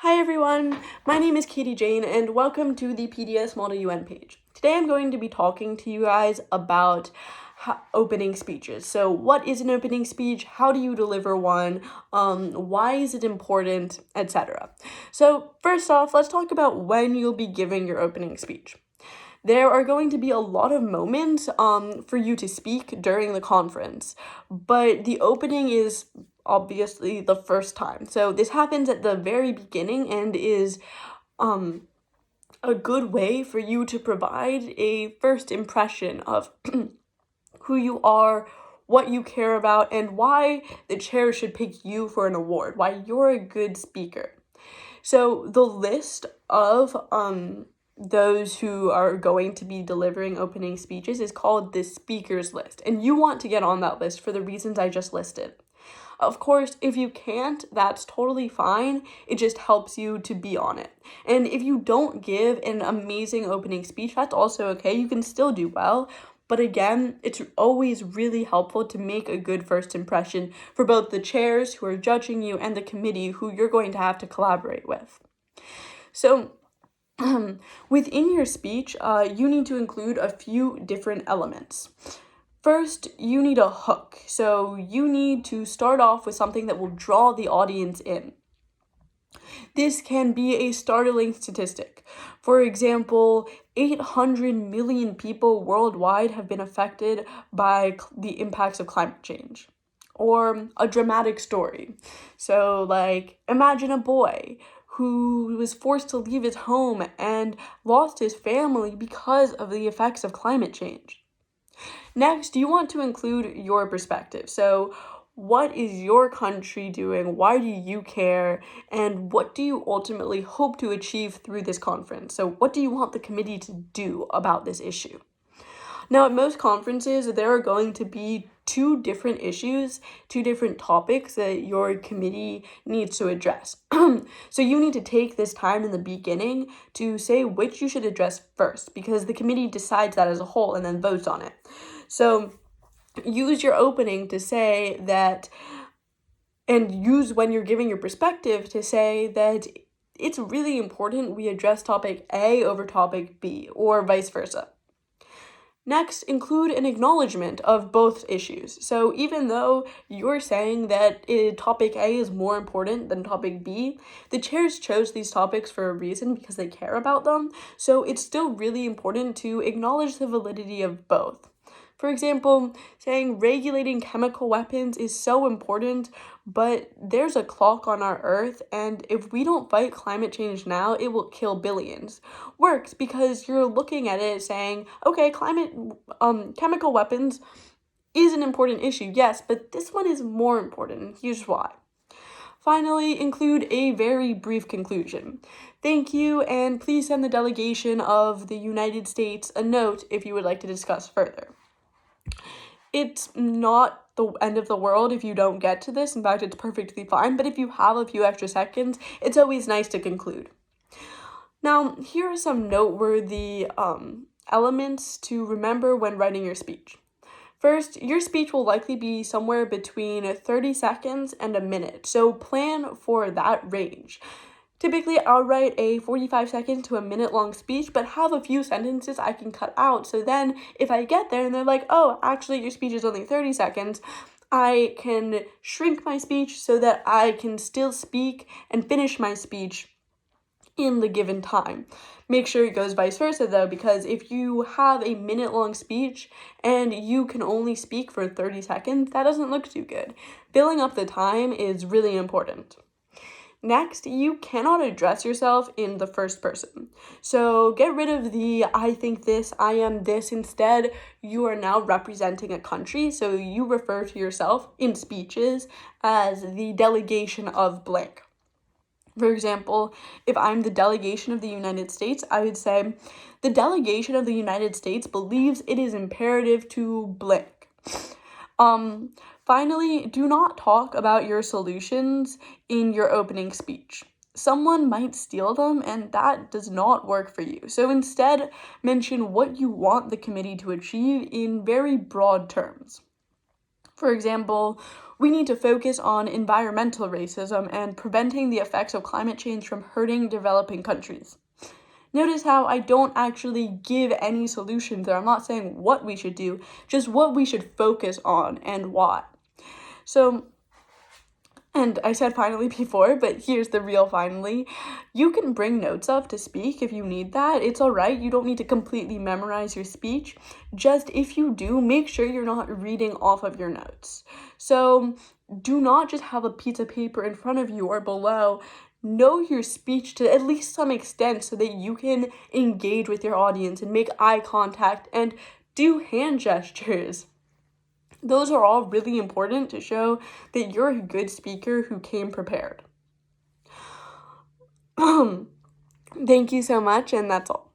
Hi everyone, my name is Katie Jane and welcome to the PDS Model UN page. Today I'm going to be talking to you guys about opening speeches. So what is an opening speech? How do you deliver one? Why is it important? Etc. So first off, let's talk about when you'll be giving your opening speech. There are going to be a lot of moments for you to speak during the conference, but the opening is obviously the first time. So this happens at the very beginning and is a good way for you to provide a first impression of who you are, what you care about, and why the chair should pick you for an award, why you're a good speaker. So the list of those who are going to be delivering opening speeches is called the speakers list, and you want to get on that list for the reasons I just listed. Of course, if you can't, that's totally fine. It just helps you to be on it. And if you don't give an amazing opening speech, that's also okay. You can still do well. But again, it's always really helpful to make a good first impression for both the chairs who are judging you and the committee who you're going to have to collaborate with. So within your speech, you need to include a few different elements. First, you need a hook. So you need to start off with something that will draw the audience in. This can be a startling statistic. For example, 800 million people worldwide have been affected by the impacts of climate change. Or a dramatic story. So, imagine a boy who was forced to leave his home and lost his family because of the effects of climate change. Next, you want to include your perspective. So, what is your country doing? Why do you care? And what do you ultimately hope to achieve through this conference? So, what do you want the committee to do about this issue? Now, at most conferences, there are going to be two different issues, two different topics that your committee needs to address. So you need to take this time in the beginning to say which you should address first, because the committee decides that as a whole and then votes on it. So use your opening to say that, and use when you're giving your perspective to say that it's really important we address topic A over topic B, or vice versa. Next, include an acknowledgement of both issues. So even though you're saying that topic A is more important than topic B, the chairs chose these topics for a reason because they care about them. So it's still really important to acknowledge the validity of both. For example, saying regulating chemical weapons is so important, but there's a clock on our Earth, and if we don't fight climate change now, it will kill billions. Works because you're looking at it saying, okay, chemical weapons is an important issue, yes, but this one is more important, and here's why. Finally, include a very brief conclusion. Thank you, and please send the delegation of the United States a note if you would like to discuss further. It's not the end of the world if you don't get to this. In fact, it's perfectly fine. But if you have a few extra seconds, it's always nice to conclude. Now, here are some noteworthy elements to remember when writing your speech. First, your speech will likely be somewhere between 30 seconds and a minute, so plan for that range. Typically, I'll write a 45 second to a minute long speech, but have a few sentences I can cut out. So then if I get there and they're like, oh, actually your speech is only 30 seconds, I can shrink my speech so that I can still speak and finish my speech in the given time. Make sure it goes vice versa though, because if you have a minute long speech and you can only speak for 30 seconds, that doesn't look too good. Filling up the time is really important. Next, you cannot address yourself in the first person. So get rid of the I think this, I am this. Instead, you are now representing a country. So you refer to yourself in speeches as the delegation of blank. For example, if I'm the delegation of the United States, I would say, the delegation of the United States believes it is imperative to blank. Finally, do not talk about your solutions in your opening speech. Someone might steal them, and that does not work for you. So instead, mention what you want the committee to achieve in very broad terms. For example, we need to focus on environmental racism and preventing the effects of climate change from hurting developing countries. Notice how I don't actually give any solutions there. I'm not saying what we should do, just what we should focus on and why. So, and I said finally before, but here's the real finally. You can bring notes up to speak if you need that. It's all right. You don't need to completely memorize your speech. Just if you do, make sure you're not reading off of your notes. So do not just have a piece of paper in front of you or below. Know your speech to at least some extent so that you can engage with your audience and make eye contact and do hand gestures. Those are all really important to show that you're a good speaker who came prepared. Thank you so much, and that's all.